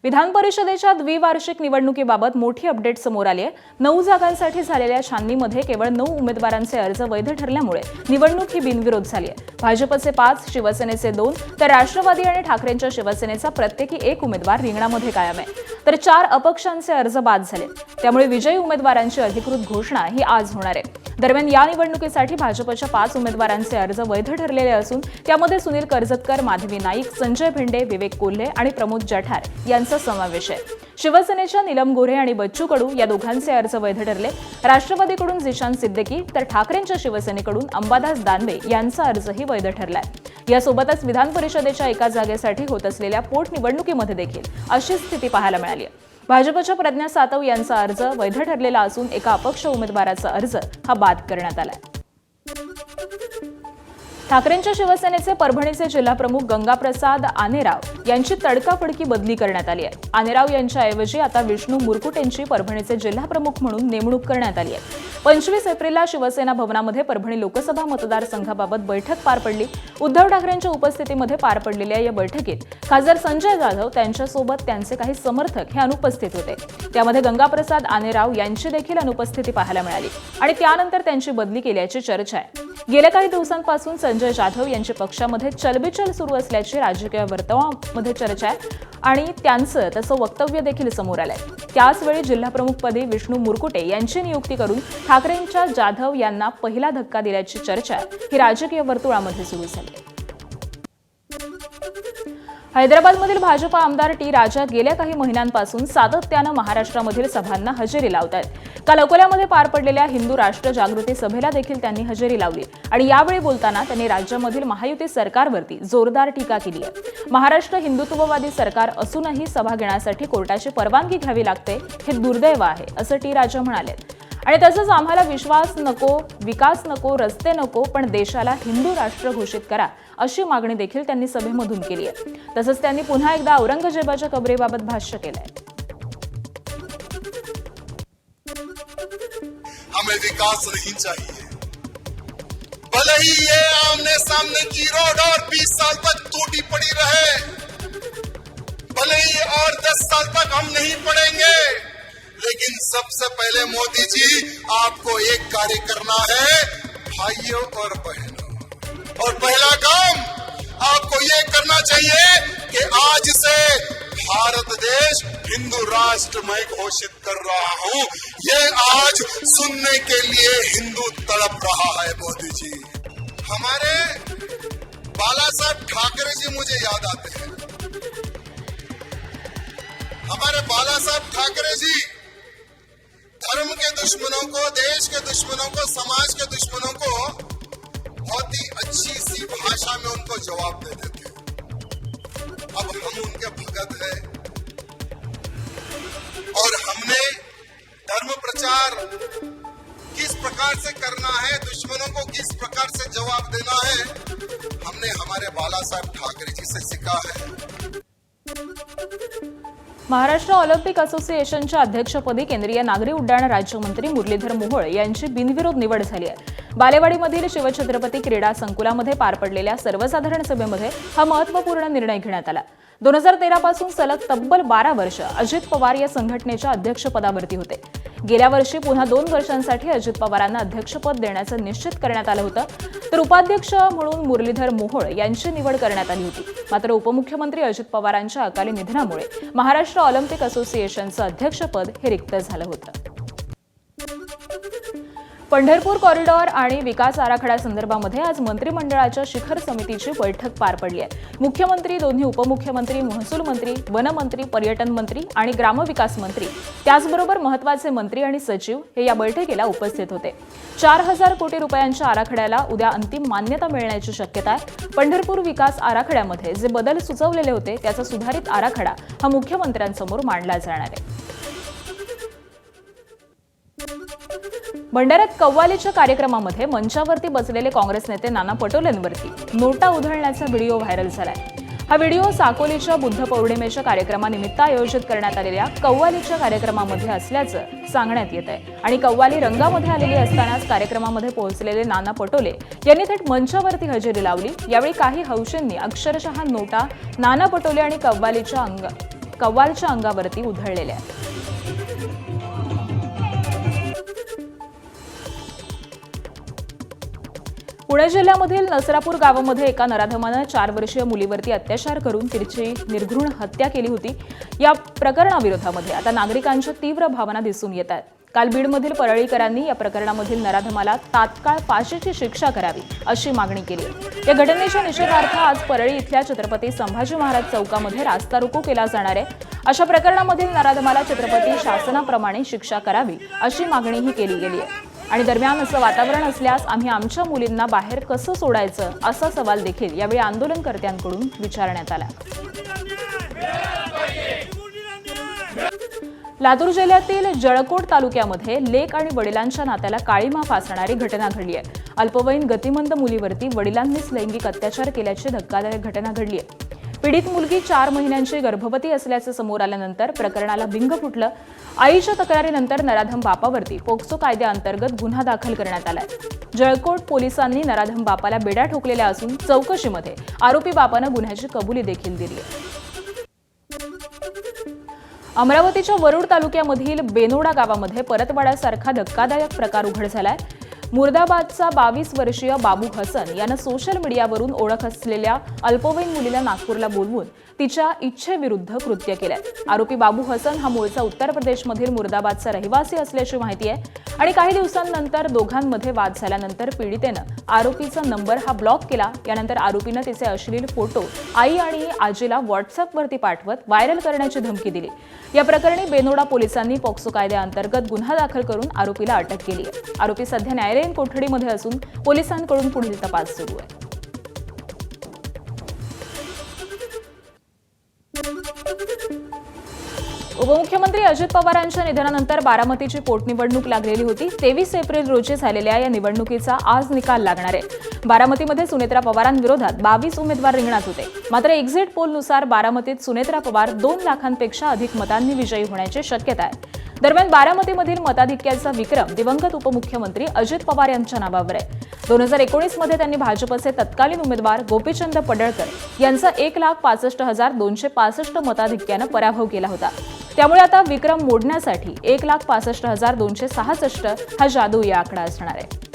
विधान परिषदेच्या द्विवार्षिक निवडणुकीबाबत मोठी अपडेट समोर आली आहे। 9 जागांसाठी झालेल्या छाननीमध्ये केवळ 9 उमेदवारांचे अर्ज वैध ठरल्यामुळे निवडणूक ही बिनविरोध झाली आहे। भाजपचे 5, शिवसेनेचे 2 तर राष्ट्रवादी आणि ठाकरेंच्या शिवसेनेचा प्रत्येकी 1 उमेदवार रिंगणामध्ये कायम आहे, तर 4 अपक्षांचे अर्ज बाद झाले। त्यामुळे विजयी उमेदवारांची अधिकृत घोषणा ही आज होणार आहे। दरम्यान या निवडणुकीसाठी भाजपच्या 5 उमेदवारांचे अर्ज वैध ठरलेले असून त्यामध्ये सुनील कर्जतकर, माधवी नाईक, संजय भिंडे, विवेक कोल्हे आणि प्रमोद जठार यांचा समावेश आहे। शिवसेनेच्या नीलम गोऱ्हे आणि बच्चू कडू या दोघांचे अर्ज वैध ठरले। राष्ट्रवादीकडून जिशान सिद्दीकी तर ठाकरेंच्या शिवसेनेकडून अंबादास दानवे यांचा अर्जही वैध ठरलाय। यासोबतच विधान परिषदेच्या एका जागेसाठी होत असलेल्या पोटनिवडणुकीमध्ये देखील अशी स्थिती पाहायला मिळाली आहे। भाजपच्या प्रज्ञा सातव यांचा अर्ज वैध ठरलेला असून एका अपक्ष उमेदवाराचा अर्ज हा बाद करण्यात आलाय। ठाकरेंच्या शिवसेनेचे परभणीचे जिल्हाप्रमुख गंगाप्रसाद आनेराव यांची तडकाफडकी बदली करण्यात आली आहे। आनेराव यांच्याऐवजी आता विष्णू मुरकुटेंची परभणीचे जिल्हाप्रमुख म्हणून नेमणूक करण्यात आली आहे। 25 एप्रिलला शिवसेना भवनामध्ये परभणी लोकसभा मतदारसंघाबाबत बैठक पार पडली। उद्धव ठाकरेंच्या उपस्थितीमध्ये पार पडलेल्या या बैठकीत खासदार संजय जाधव त्यांच्यासोबत त्यांचे काही समर्थक हे अनुपस्थित होते। त्यामध्ये गंगाप्रसाद आनेराव यांची देखील अनुपस्थिती पाहायला मिळाली आणि त्यानंतर त्यांची बदली केल्याची चर्चा आहे। गेल्या काही दिवसांपासून संजय जाधव यांच्या पक्षामध्ये चलबिचल सुरू असल्याची राजकीय वर्तुळामध्ये चर्चा आहे आणि त्यांचं तसं वक्तव्य देखील समोर आलंय। त्याचवेळी जिल्हाप्रमुखपदी विष्णू मुरकुटे यांची नियुक्ती करून ठाकरेंच्या जाधव यांना पहिला धक्का दिल्याची चर्चा ही राजकीय वर्तुळामध्ये सुरू झाली। हैदराबादमधील भाजप आमदार टी राजा गेल्या काही महिन्यांपासून सातत्यानं महाराष्ट्रामधील सभांना हजेरी लावत आहेत। काल अकोल्यामध्ये पार पडलेल्या हिंदू राष्ट्र जागृती सभेला देखील त्यांनी हजेरी लावली आणि यावेळी बोलताना त्यांनी राज्यामधील महायुती सरकारवरती जोरदार टीका केली आहे। महाराष्ट्र हिंदुत्ववादी सरकार असूनही सभा घेण्यासाठी कोर्टाची परवानगी घ्यावी लागते, हे दुर्दैव आहे असं टी राजा म्हणाले। आणि तसंच आम्हाला विश्वास नको, विकास नको, रस्ते नको, पण देशाला हिंदू राष्ट्र घोषित करा अशी मागणी देखील त्यांनी सभेमधून केली आहे। तसंच त्यांनी पुन्हा एकदा औरंगजेबाच्या कबरेबाबत भाष्य केलंय। हमें विकास नहीं चाहिए, भले ही ये आमने सामने की रोड और 20 साल तक टूटी पड़ी रहे, भले ही और 10 साल तक हम नहीं पड़ेंगे, लेकिन सबसे पहले मोदी जी आपको एक कार्य करना है भाइयों और बहनों, और पहला काम आपको ये करना चाहिए कि आज से भारत देश हिंदू राष्ट्र मैं घोषित कर रहा हूं। ये आज सुनने के लिए हिंदू तड़प रहा है। मोदी जी, हमारे बाला साहब ठाकरे जी मुझे याद आते हैं। हमारे बाला साहब ठाकरे जी धर्म के दुश्मनों को, देश के दुश्मनों को, समाज के दुश्मनों को बहुत ही अच्छी सी भाषा में उनको जवाब देते थे। अब हम उनके भगत हैं और हमने धर्म प्रचार किस प्रकार से करना है, दुश्मनों को किस प्रकार से जवाब देना है, हमने हमारे बाला साहब ठाकरे जी से सीखा है। महाराष्ट्र ऑलिम्पिक असोसिएशनच्या अध्यक्षपदी केंद्रीय नागरी उड्डाण राज्यमंत्री मुरलीधर मोहोळ यांची बिनविरोध निवड झाली आहे। बालेवाडीमधील शिवछत्रपती क्रीडा संकुलामध्ये पार पडलेल्या सर्वसाधारण सभेमध्ये हा महत्त्वपूर्ण निर्णय घेण्यात आला। 2013 पासून सलग तब्बल 12 वर्ष अजित पवार या संघटनेच्या अध्यक्षपदावरती होते। गेल्या वर्षी पुन्हा 2 वर्षांसाठी अजित पवारांना अध्यक्षपद देण्याचं निश्चित करण्यात आलं होतं, तर उपाध्यक्ष म्हणून मुरलीधर मोहोळ यांची निवड करण्यात आली होती। मात्र उपमुख्यमंत्री अजित पवारांच्या अकाली निधनामुळे महाराष्ट्र ऑलिम्पिक असोसिएशनचं अध्यक्षपद हे रिक्त झालं होतं। पंढरपूर कॉरिडॉर आणि विकास आराखड्यासंदर्भामध्ये आज मंत्रिमंडळाच्या शिखर समितीची बैठक पार पडली आहे। मुख्यमंत्री, दोन्ही उपमुख्यमंत्री, महसूल मंत्री, वनमंत्री, पर्यटन मंत्री आणि ग्रामविकास मंत्री, त्याचबरोबर महत्त्वाचे मंत्री आणि सचिव हे या बैठकीला उपस्थित होते। 4000 कोटी रुपयांच्या आराखड्याला उद्या अंतिम मान्यता मिळण्याची शक्यता आहे। पंढरपूर विकास आराखड्यामध्ये जे बदल सुचवलेले होते त्याचा सुधारित आराखडा हा मुख्यमंत्र्यांसमोर मांडला जाणार आहे। भंडाऱ्यात कव्वालीच्या कार्यक्रमामध्ये मंचावरती बसलेले काँग्रेस नेते नाना पटोलेंवरती नोटा उधळण्याचा व्हिडिओ व्हायरल झालाय। हा व्हिडिओ साकोलीच्या बुद्ध पौर्णिमेच्या कार्यक्रमानिमित्त आयोजित करण्यात आलेल्या कव्वालीच्या कार्यक्रमामध्ये असल्याचं सांगण्यात येत आहे आणि कव्वाली रंगामध्ये आलेली असतानाच कार्यक्रमामध्ये पोहोचलेले नाना पटोले यांनी थेट मंचावरती हजेरी लावली। यावेळी काही हौशींनी अक्षरशः नोटा नाना पटोले आणि कव्वालीच्या कव्वालच्या अंगावरती उधळलेले आहे. पुणे जिल्ह्यामधील नसरापूर गावामध्ये एका नराधमानं 4 वर्षीय मुलीवरती अत्याचार करून तिची निर्घृण हत्या केली होती. या प्रकरणाविरोधामध्ये आता नागरिकांच्या तीव्र भावना दिसून येत आहेत. काल बीडमधील परळीकरांनी या प्रकरणामधील नराधमाला तात्काळ फाशीची शिक्षा करावी अशी मागणी केली. या घटनेच्या निषेधार्थ आज परळी इथल्या छत्रपती संभाजी महाराज चौकामध्ये रास्ता रोको केला जाणार आहे. अशा प्रकरणामधील नराधमाला छत्रपती शासनाप्रमाणे शिक्षा करावी अशी मागणीही केली गेली आहे. आणि दरम्यान असं वातावरण असल्यास आम्ही आमच्या मुलींना बाहेर कसं सोडायचं असा सवाल देखील यावेळी आंदोलनकर्त्यांकडून विचारण्यात आला. लातूर जिल्ह्यातील जळकोट तालुक्यामध्ये लेक आणि वडिलांच्या नात्याला काळीमा फासणारी घटना घडली आहे. अल्पवयीन गतिमंद मुलीवरती वडिलांनीच लैंगिक अत्याचार केल्याची धक्कादायक घटना घडली आहे. पीडित मुलगी 4 महिन्यांची गर्भवती असल्याचं समोर आल्यानंतर प्रकरणाला बिंग फुटलं. आईच्या तक्रारीनंतर नराधम बापावरती पोक्सो कायद्याअंतर्गत गुन्हा दाखल करण्यात आलाय. जळकोट पोलिसांनी नराधम बापाला बेड्या ठोकलेल्या असून चौकशीमध्ये आरोपी बापानं गुन्ह्याची कबुली देखील दिली आहे. अमरावतीच्या वरुड तालुक्यामधील बेनोडा गावामध्ये परतवाड्यासारखा धक्कादायक प्रकार उघड झालाय. मुर्दाबादचा 22 वर्षीय बाबू हसन यानं सोशल मीडियावरून ओळख असलेल्या अल्पवयीन मुलीला नागपूरला बोलवून तिच्या इच्छेविरुद्ध कृत्य केलंय. आरोपी बाबू हसन हा मूळचा उत्तर प्रदेशमधील मुर्दाबादचा रहिवासी असल्याची माहिती आहे. आणि काही दिवसांनंतर दोघांमध्ये वाद झाल्यानंतर पीडितेनं आरोपीचा नंबर हा ब्लॉक केला. यानंतर आरोपीनं तिचे अश्लील फोटो आई आणि आजीला व्हॉट्सअपवरती पाठवत व्हायरल करण्याची धमकी दिली. या प्रकरणी बेनोडा पोलिसांनी पॉक्सो कायद्याअंतर्गत गुन्हा दाखल करून आरोपीला अटक केली आहे. आरोपी सध्या न्यायालयीन कोठडीमध्ये असून पोलिसांकडून पुढील तपास सुरू आहे. उपमुख्यमंत्री अजित पवारांच्या निधनानंतर बारामतीची पोटनिवडणूक लागलेली होती. 23 एप्रिल रोजी झालेल्या या निवडणुकीचा आज निकाल लागणार आहे. बारामतीमध्ये सुनेत्रा पवारांविरोधात 22 उमेदवार रिंगणात होते. मात्र एक्झिट पोलनुसार बारामतीत सुनेत्रा पवार 2 लाखांपेक्षा अधिक मतांनी विजयी होण्याची शक्यता आहे. दरम्यान बारामतीमधील मताधिक्याचा विक्रम दिवंगत उपमुख्यमंत्री अजित पवार यांच्या नावावर आहे. 2019 मध्ये त्यांनी भाजपचे तत्कालीन उमेदवार गोपीचंद पडळकर यांचा 1,65,265 मताधिक्यानं पराभव केला होता. त्यामुळे आता विक्रम मोडण्यासाठी 1,65,266 हा जादुई आकडा असणार आहे.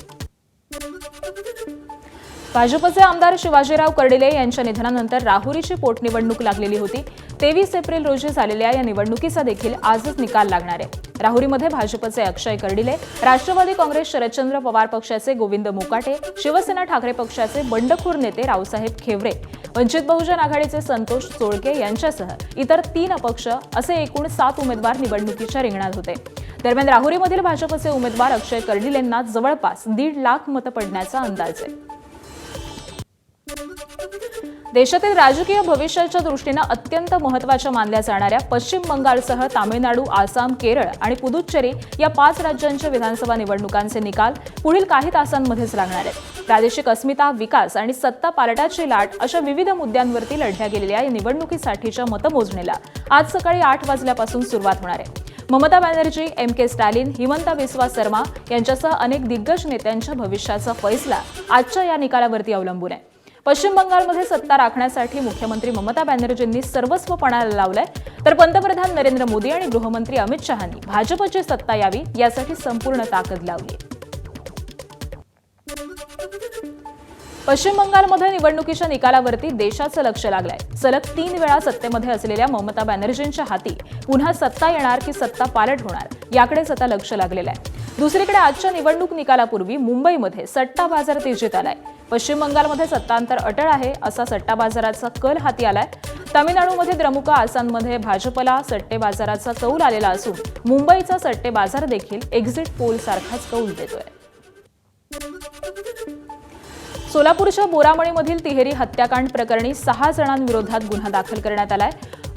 भाजपचे आमदार शिवाजीराव कर्डिले यांच्या निधनानंतर राहुरीची पोटनिवडणूक लागलेली होती. 23 एप्रिल रोजी झालेल्या या निवडणुकीचा देखील आजच निकाल लागणार आहे. राहुरीमध्ये भाजपचे अक्षय कर्डिले, राष्ट्रवादी काँग्रेस शरदचंद्र पवार पक्षाचे गोविंद मुकाटे, शिवसेना ठाकरे पक्षाचे बंडखोर नेते रावसाहेब खेवरे, वंचित बहुजन आघाडीचे संतोष सोळके यांच्यासह इतर 3 अपक्ष असे एकूण 7 उमेदवार निवडणुकीच्या रिंगणात होते. दरम्यान राहुरीमधील भाजपचे उमेदवार अक्षय कर्डिलेंना जवळपास 1.5 लाख मतं पडण्याचा अंदाज आहे. देशातील राजकीय भविष्याच्या दृष्टीनं अत्यंत महत्त्वाच्या मानल्या जाणाऱ्या पश्चिम बंगालसह तामिळनाडू, आसाम, केरळ आणि पुदुच्चेरी या 5 राज्यांच्या विधानसभा निवडणुकांचे निकाल पुढील काही तासांमध्येच लागणार आहेत. प्रादेशिक अस्मिता, विकास आणि सत्ता पालटाची लाट अशा विविध मुद्द्यांवरती लढल्या गेलेल्या या निवडणुकीसाठीच्या मतमोजणीला आज सकाळी 8 वाजल्यापासून सुरुवात होणार आहे. ममता बॅनर्जी, MK स्टॅलिन, हिमंता बिस्वा शर्मा यांच्यासह अनेक दिग्गज नेत्यांच्या भविष्याचा फैसला आजच्या या निकालावरती अवलंबून आहे. पश्चिम बंगालमध्ये सत्ता राखण्यासाठी मुख्यमंत्री ममता बॅनर्जींनी सर्वस्व पणाला लावलंय, तर पंतप्रधान नरेंद्र मोदी आणि गृहमंत्री अमित शहांनी भाजपची सत्ता यावी यासाठी संपूर्ण ताकद लावली. पश्चिम बंगालमध्ये निवडणुकीच्या निकालावरती देशाचं लक्ष लागलंय. सलग 3 वेळा सत्तेमध्ये असलेल्या ममता बॅनर्जींच्या हाती पुन्हा सत्ता येणार की सत्ता पालट होणार याकडेच आता लक्ष लागलेलं आहे. दुसरीकडे आजच्या निवडणूक निकालापूर्वी मुंबईमध्ये सट्टा बाजार तेजीत आलाय. पश्चिम बंगालमध्ये सत्तांतर अटळ आहे असा सट्टा बाजाराचा कल हाती आलाय. तामिळनाडूमध्ये द्रमुक, आसाममध्ये भाजपला सट्टे बाजाराचा कौल आलेला असून मुंबईचा सट्टे बाजार देखील एक्झिट पोल सारखाच कौल देतोय. सोलापूरच्या बोरामणीमधील तिहेरी हत्याकांड प्रकरणी 6 जणांविरोधात गुन्हा दाखल करण्यात आलाय.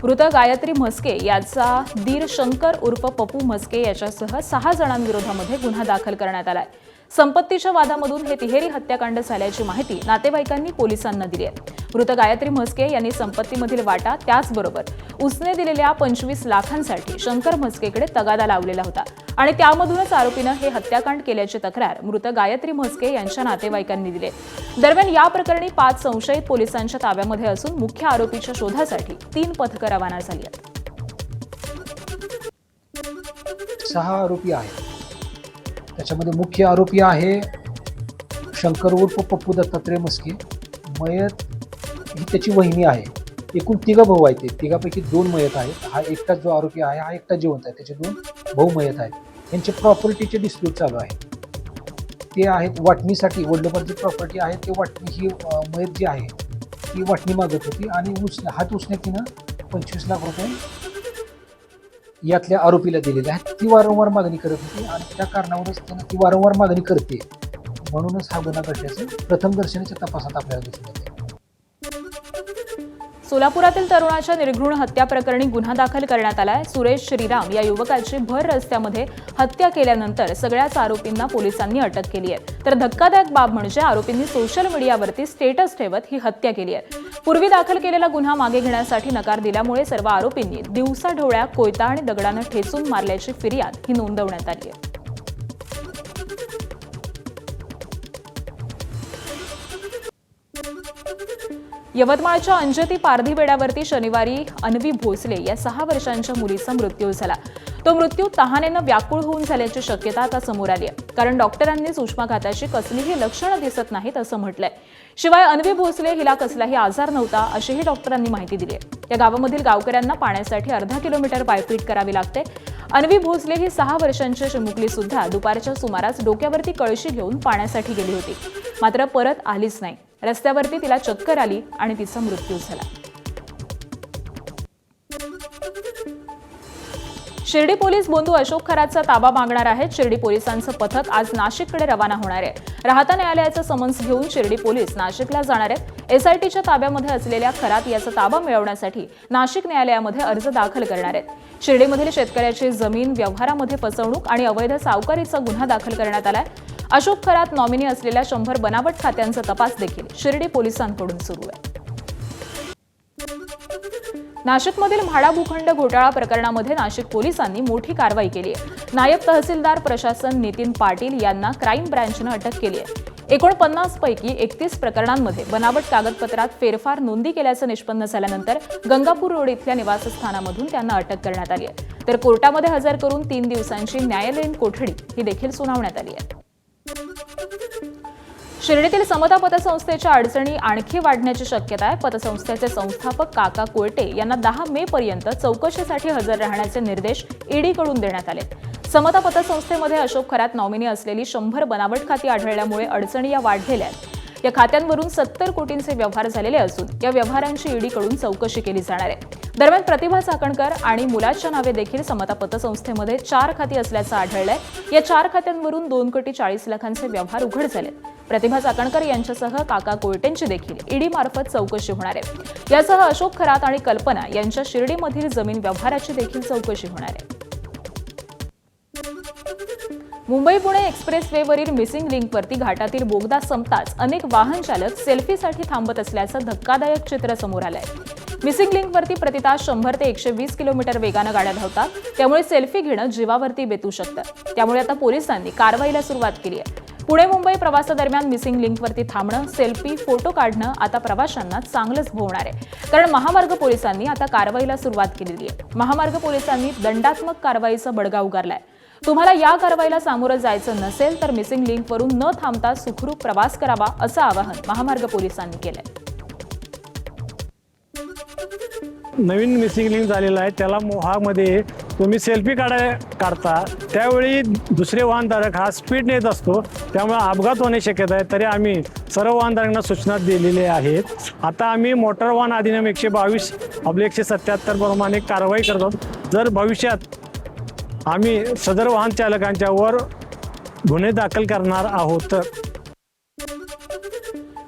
मृत गायत्री म्हस्के याचा दीर शंकर उर्फ पप्पू म्हस्के याच्यासह 6 जणांविरोधामध्ये गुन्हा दाखल करण्यात आलाय. संपत्तीच्या वादामधून हे तिहेरी हत्याकांड झाल्याची माहिती नातेवाईकांनी पोलिसांना दिली आहे. मृत गायत्री म्हस्के यांनी संपत्तीमधील वाटा त्याचबरोबर उसने दिलेल्या 25 लाखांसाठी शंकर म्हस्केकडे तगादा लावलेला होता आणि त्यामधूनच आरोपीनं हे हत्याकांड केल्याची तक्रार मृत गायत्री म्हस्के यांच्या नातेवाईकांनी दिली. दरम्यान या प्रकरणी 5 संशयित पोलिसांच्या ताब्यामध्ये असून मुख्य आरोपीच्या शोधासाठी 3 पथकं रवाना झाली आहेत. 6 आरोपी आहेत. त्याच्यामध्ये मुख्य आरोपी आहे शंकर उर्फ पप्पू दत्तात्रय मस्के. मयत ही त्याची वहिनी आहे. एकूण 3 भाऊ आहेत. ते 3पैकी 2 मयत आहेत. हा एकटाच जो आरोपी आहे हा एकटा जिवंत आहे. त्याचे 2 भाऊ मयत आहेत. यांचे प्रॉपर्टीचे डिस्प्यूट चालू आहे. ते आहेत वाटणीसाठी वडिलोपार्जित प्रॉपर्टी आहे. ते वाटणी ही मयत जी आहे ती वाटणी मागत होती आणि हात उसने तिनं 25 लाख रुपये यातल्या आरोपीला दिलेले आहेत. ती वारंवार मागणी करत होती आणि त्या कारणावरच त्यानं ती वारंवार मागणी करते म्हणूनच हा गुन्हा घडल्याचं प्रथम दर्शनाच्या तपासात आपल्याला दिसून येते. सोलापुरातील तरुणाच्या निर्घृण हत्या प्रकरणी गुन्हा दाखल करण्यात आलाय. सुरेश श्रीराम या युवकाची भर रस्त्यामध्ये हत्या केल्यानंतर सगळ्याच आरोपींना पोलिसांनी अटक केली आहे. तर धक्कादायक बाब म्हणजे आरोपींनी सोशल मीडियावरती स्टेटस ठेवत ही हत्या केली आहे. पूर्वी दाखल केलेला गुन्हा मागे घेण्यासाठी नकार दिल्यामुळे सर्व आरोपींनी दिवसाढवळ्या कोयता आणि दगडानं ठेचून मारल्याची फिर्याद ही नोंदवण्यात आली आहे. यवतमाळच्या अंजती पारधी बेड्यावरती शनिवारी अन्वी भोसले या 6 वर्षांच्या मुलीचा मृत्यू झाला. तो मृत्यू तहानेनं व्याकुळ होऊन झाल्याची शक्यता आता समोर आली आहे. कारण डॉक्टरांनी उष्माघाताची कसलीही लक्षणं दिसत नाहीत असं म्हटलंय. शिवाय अन्वी भोसले हिला कसलाही आजार नव्हता अशीही डॉक्टरांनी माहिती दिली आहे. या गावामधील गावकऱ्यांना पाण्यासाठी अर्धा किलोमीटर पायपीट करावी लागते. अन्वी भोसले ही 6 वर्षांची चिमुकली सुद्धा दुपारच्या सुमारास डोक्यावरती कळशी घेऊन पाण्यासाठी गेली होती. मात्र परत आलीच नाही. रस्त्यावरती तिला चक्कर आली आणि तिचा मृत्यू झाला. शिर्डी पोलीस बोंधू अशोक खरातचा ताबा मागणार आहेत. शिर्डी पोलिसांचं पथक आज नाशिककडे रवाना होणार आहे. राहता न्यायालयाचं समन्स घेऊन शिर्डी पोलीस नाशिकला जाणार आहेत. एसआयटीच्या ताब्यामध्ये असलेल्या खरात याचा ताबा मिळवण्यासाठी नाशिक न्यायालयामध्ये अर्ज दाखल करणार आहेत. शिर्डीमधील शेतकऱ्याची जमीन व्यवहारामध्ये फसवणूक आणि अवैध सावकारीचा गुन्हा दाखल करण्यात आलाय. अशोक खरात नॉमिनी असलेल्या 100 बनावट खात्यांचा तपास देखील शिर्डी पोलिसांकडून सुरू आहे. नाशिकमधील म्हाडा भूखंड घोटाळा प्रकरणामध्ये नाशिक पोलिसांनी मोठी कारवाई केली आहे. नायब तहसीलदार प्रशासन नितीन पाटील यांना क्राईम ब्रँचनं अटक केली आहे. 49 पैकी 31 प्रकरणांमध्ये बनावट कागदपत्रात फेरफार नोंदी केल्याचं निष्पन्न झाल्यानंतर गंगापूर रोड इथल्या निवासस्थानामधून त्यांना अटक करण्यात आली आहे. तर कोर्टामध्ये हजर करून 3 दिवसांची न्यायालयीन कोठडी ही देखील सुनावण्यात आली आहे. शिर्डीतील समता पतसंस्थेच्या अडचणी आणखी वाढण्याची शक्यता आहे. पतसंस्थेचे संस्थापक काका कोयटे यांना 10 मे पर्यंत चौकशीसाठी हजर राहण्याचे निर्देश ईडीकडून देण्यात आले. समता पतसंस्थेमध्ये अशोक खरात नॉमिनी असलेली 100 बनावट खाती आढळल्यामुळे अडचणी या वाढलेल्या आहेत. या खात्यांवरून 70 कोटींचे व्यवहार झालेले असून या व्यवहारांची ईडीकडून चौकशी केली जाणार आहे. दरम्यान प्रतिभा चाकणकर आणि मुलाच्या नावे देखील समता पतसंस्थेमध्ये 4 खाती असल्याचं आढळलंय. या 4 खात्यांवरून 2,40,00,000 व्यवहार उघड झालेत. प्रतिभा चाकणकर यांच्यासह काका कोयटेंची देखील ईडी मार्फत चौकशी होणार आहे. यासह अशोक खरात आणि कल्पना यांच्या शिर्डीमधील जमीन व्यवहाराची देखील चौकशी होणार आहे. मुंबई पुणे एक्सप्रेसवेवरील मिसिंग लिंकवरती घाटातील बोगदा संपताच अनेक वाहन चालक सेल्फीसाठी थांबत असल्याचं धक्कादायक चित्र समोर आलंय. मिसिंग लिंकवरती प्रतितास 100 ते 120 किलोमीटर वेगानं गाड्या धावतात. त्यामुळे सेल्फी घेणं जीवावरती बेतू शकतं. त्यामुळे आता पोलिसांनी कारवाईला सुरुवात केली आहे. पुणे मुंबई प्रवासादरम्यान मिसिंग लिंकवरती थांबणं, सेल्फी, फोटो काढणं आता प्रवाशांना चांगलंच भोवणार आहे. कारण महामार्ग पोलिसांनी आता कारवाईला सुरुवात केलेली आहे. महामार्ग पोलिसांनी दंडात्मक कारवाईचा बडगा उगारलाय. तुम्हाला या कारवाईला सामोरं जायचं नसेल तर मिसिंग लिंकवरून न थांबता सुखरूप प्रवास करावा असं आवाहन महामार्ग पोलिसांनी केलंय. नवीन मिसिंग लिंक झालेला आहे. त्याला मोहामध्ये तुम्ही सेल्फी काढता त्यावेळी दुसरे वाहनधारक हा स्पीड नेत असतो. त्यामुळे अपघात होण्याची शक्यता आहे. तरी आम्ही सर्व वाहनधारकांना सूचना दिलेल्या आहेत. आता आम्ही मोटार वाहन अधिनियम 122/177 प्रमाणे कारवाई करतो. जर भविष्यात आम्ही सदर वाहन चालकांच्यावर गुन्हे दाखल करणार आहोत.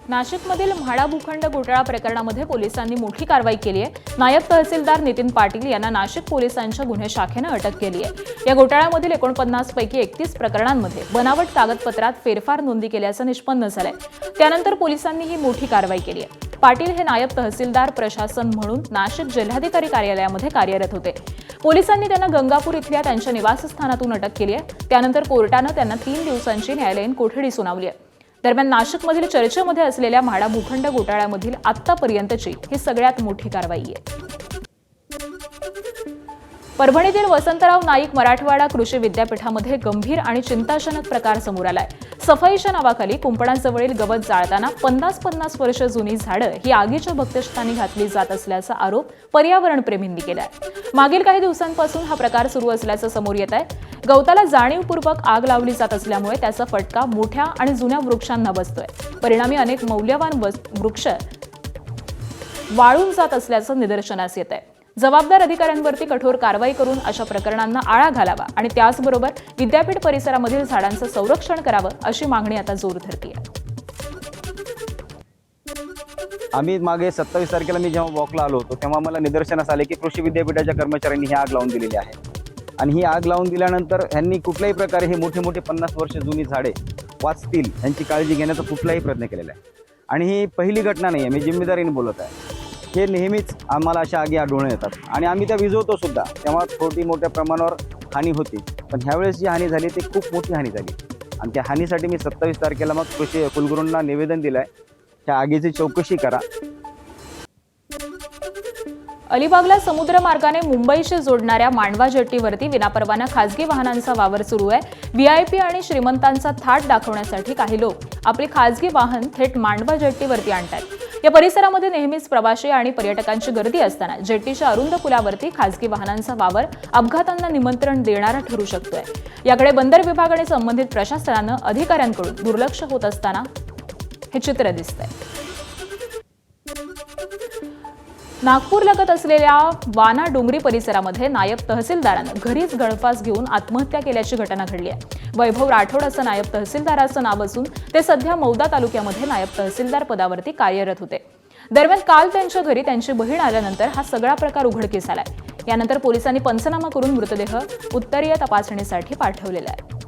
नाशिकमधील म्हाडा भूखंड घोटाळा प्रकरणामध्ये पोलिसांनी मोठी कारवाई केली आहे. नायब तहसीलदार नितीन पाटील यांना नाशिक पोलिसांच्या गुन्हे शाखेनं अटक केली आहे. या घोटाळ्यामधील 49 पैकी 31 प्रकरणांमध्ये बनावट कागदपत्रात फेरफार नोंदी केल्याचं निष्पन्न झालंय. त्यानंतर पोलिसांनी ही मोठी कारवाई केली आहे. पाटील हे नायब तहसीलदार प्रशासन म्हणून नाशिक जिल्हाधिकारी कार्यालयामध्ये कार्यरत होते. पोलिसांनी त्यांना गंगापूर इथल्या त्यांच्या निवासस्थानातून अटक केली आहे. त्यानंतर कोर्टानं त्यांना 3 दिवसांची न्यायालयीन कोठडी सुनावली आहे. दरम्यान नाशिकमधील चर्चेमध्ये असलेल्या म्हाडा भूखंड घोटाळ्यामधील आतापर्यंतची ही सगळ्यात मोठी कारवाई आहे. परभणीतील वसंतराव नाईक मराठवाडा कृषी विद्यापीठामध्ये गंभीर आणि चिंताजनक प्रकार समोर आलाय. सफाईच्या नावाखाली कुंपणाजवळील गवत जाळताना 50-50 वर्ष जुनी झाडं ही आगीच्या भक्तस्थानी घातली जात असल्याचा आरोप पर्यावरणप्रेमींनी केलाय. मागील काही दिवसांपासून हा प्रकार सुरू असल्याचं समोर येत आहे. गवताला जाणीवपूर्वक आग लावली जात असल्यामुळे त्याचा फटका मोठ्या आणि जुन्या वृक्षांना बसतोय. परिणामी अनेक मौल्यवान वृक्ष वाळून जात असल्याचं निदर्शनास येत आहे. जबाबदार अधिकाऱ्यांवरती कठोर कारवाई करून अशा प्रकरणांना आळा घालावा आणि त्याचबरोबर विद्यापीठ परिसरामधील झाडांचं संरक्षण करावं अशी मागणी आता जोर धरते. आम्ही मागे 27 तारखेला मी जेव्हा वॉकला आलो होतो तेव्हा मला निदर्शनास आले की कृषी विद्यापीठाच्या कर्मचाऱ्यांनी ही आग लावून दिलेली आहे. आणि ही आग लावून दिल्यानंतर ह्यांनी कुठल्याही प्रकारे हे मोठे मोठे 50 वर्ष जुनी झाडे वाचतील यांची काळजी घेण्याचा कुठलाही प्रयत्न केलेला आहे. आणि ही पहिली घटना नाही आहे, मी जिम्मेदारीने बोलत आहे. हे नेहमीच आम्हाला अशा आगी आढळून येतात आणि आम्ही त्या विझवतो सुद्धा. तेव्हा छोटी मोठ्या प्रमाणावर हानी होती, पण ह्यावेळेस जी हानी झाली ती खूप मोठी हानी झाली. आणि त्या हानीसाठी मी 27 तारखेला मग कृषी कुलगुरूंना निवेदन दिलं आहे, त्या आगीची चौकशी करा. अलिबागला समुद्र मार्गाने मुंबईशी जोडणाऱ्या मांडवा जेट्टीवरती विनापरवाना खासगी वाहनांचा वावर सुरू आहे. व्हीआयपी आणि श्रीमंतांचा थाट दाखवण्यासाठी काही लोक आपली खासगी वाहन थेट मांडवा जेट्टीवरती आणतात. या परिसरामध्ये नेहमीच प्रवासी आणि पर्यटकांची गर्दी असताना जेट्टीच्या अरुंद पुलावरती खासगी वाहनांचा वावर अपघातांना निमंत्रण देणारा ठरू शकतोय. याकडे बंदर विभाग आणि संबंधित प्रशासनानं अधिकाऱ्यांकडून दुर्लक्ष होत असताना हे चित्र दिसतंय. नागपूर लगत असलेल्या वाना डोंगरी परिसरामध्ये नायब तहसीलदारानं घरीच गळफास घेऊन आत्महत्या केल्याची घटना घडली आहे. वैभव राठोड असं नायब तहसीलदाराचं नाव असून ते सध्या मौदा तालुक्यामध्ये नायब तहसीलदार पदावरती कार्यरत होते. दरम्यान काल त्यांच्या घरी त्यांची बहीण आल्यानंतर हा सगळा प्रकार उघडकीस आलाय. यानंतर पोलिसांनी पंचनामा करून मृतदेह उत्तरीय तपासणीसाठी पाठवलेला आहे.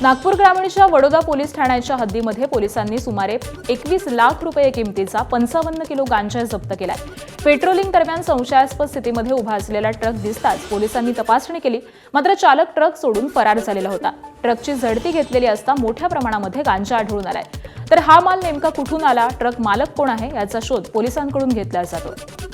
नागपूर ग्रामीणच्या वडोदा पोलीस ठाण्याच्या हद्दीमध्ये पोलिसांनी सुमारे 21 लाख रुपये किमतीचा 55 किलो गांजा जप्त केलाय. पेट्रोलिंग दरम्यान संशयास्पद स्थितीमध्ये उभा असलेला ट्रक दिसताच पोलिसांनी तपासणी केली, मात्र चालक ट्रक सोडून फरार झालेला होता. ट्रकची झडती घेतलेली असता मोठ्या प्रमाणामध्ये गांजा आढळून आलाय. तर हा माल नेमका कुठून आला, ट्रक मालक कोण आहे याचा शोध पोलिसांकडून घेतला जातोय.